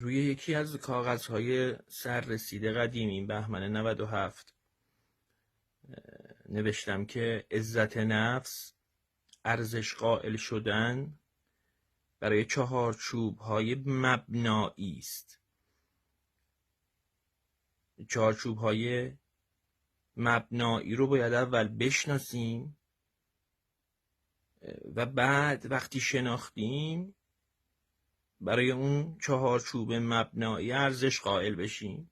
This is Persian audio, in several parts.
روی یکی از کاغذهای سررسیده قدیمی بهمن 97 نوشتم که عزت نفس ارزش قائل شدن برای چهارچوب‌های مبنایی است. چهارچوب‌های مبنایی رو باید اول بشناسیم و بعد وقتی شناختیم برای اون چهارچوب مبنایی ارزش قائل بشیم.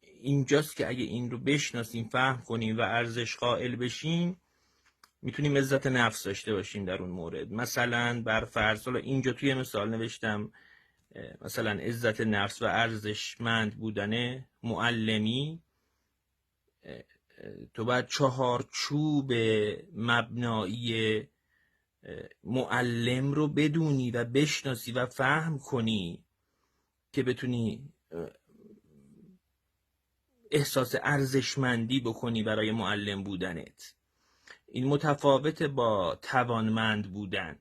اینجاست که اگه این رو بشناسیم، فهم کنیم و ارزش قائل بشیم، میتونیم عزت نفس داشته باشیم در اون مورد. مثلا بر فرض، حالا اینجا توی مثال نوشتم مثلا عزت نفس و ارزشمند بودن معلمی، تو باید چهارچوب مبنایی معلم رو بدونی و بشناسی و فهم کنی که بتونی احساس ارزشمندی بکنی برای معلم بودنت. این متفاوت با توانمند بودن.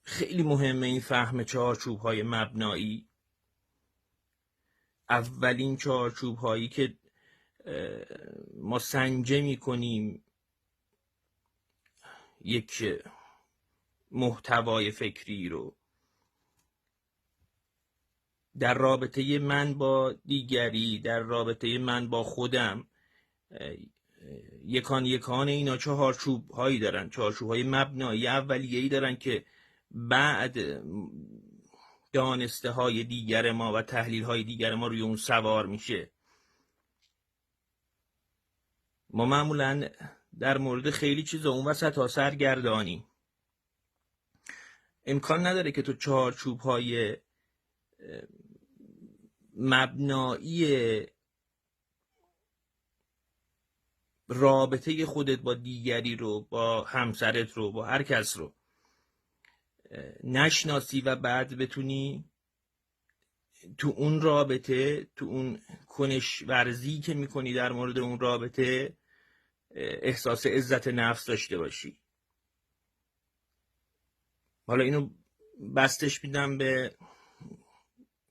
خیلی مهمه این فهم چهارچوب‌های مبنایی. اولین چهارچوب‌هایی که ما سنجه می‌کنیم یک محتوای فکری رو در رابطه من با دیگری، در رابطه من با خودم، یکان اینا چهارچوب هایی دارن، چهارچوب های مبنایی اولیه‌ای دارن که بعد دانسته های دیگر ما و تحلیل های دیگر ما روی اون سوار میشه. ما معمولا در مورد خیلی چیزا اون وسط ها سرگردانیم. امکان نداره که تو چهارچوب های مبنایی رابطه خودت با دیگری رو، با همسرت رو، با هر کس رو نشناسی و بعد بتونی تو اون رابطه، تو اون کنش ورزی که میکنی در مورد اون رابطه، احساس عزت نفس داشته باشی. حالا اینو بستش میدم به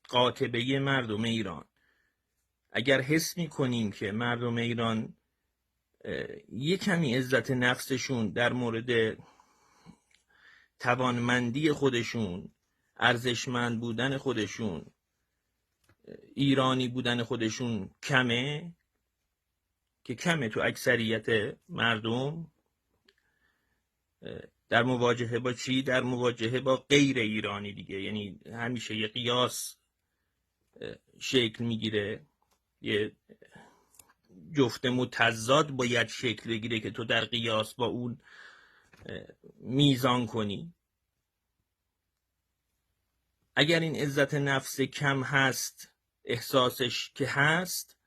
قاطبه مردم ایران. اگر حس میکنیم که مردم ایران یه کمی عزت نفسشون در مورد توانمندی خودشون، ارزشمند بودن خودشون، ایرانی بودن خودشون کمه، که کمه تو اکثریت مردم، در مواجهه با چی؟ در مواجهه با غیر ایرانی دیگه. یعنی همیشه یه قیاس شکل میگیره، یه جفت متضاد باید شکل بگیره که تو در قیاس با اون میزان کنی. اگر این عزت نفس کم هست، احساسش که هست،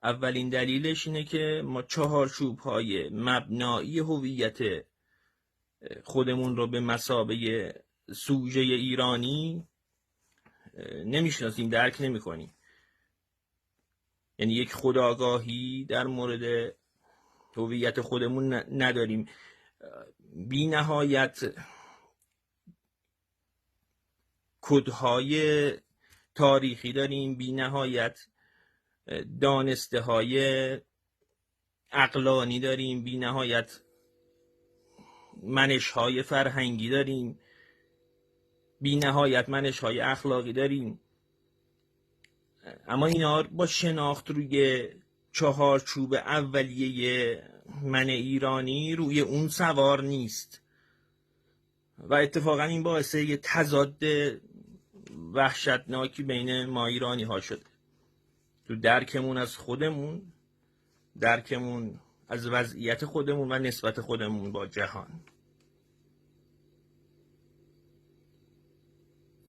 اولین دلیلش اینه که ما چهارچوب‌های مبنایی هویت خودمون رو به مثابه سوژه ایرانی نمیشناسیم، درک نمی‌کنیم. یعنی یک خودآگاهی در مورد هویت خودمون نداریم. بی نهایت کدهای تاریخی داریم، بی نهایت دانسته های عقلانی داریم، بی نهایت منش های فرهنگی داریم، بی نهایت منش های اخلاقی داریم. اما اینا با شناخت روی چهارچوب اولیه من ایرانی روی اون سوار نیست و اتفاقا این باعث یه تضاد وحشتناکی بین ما ایرانی ها شده، تو درکمون از خودمون، درکمون از وضعیت خودمون و نسبت خودمون با جهان.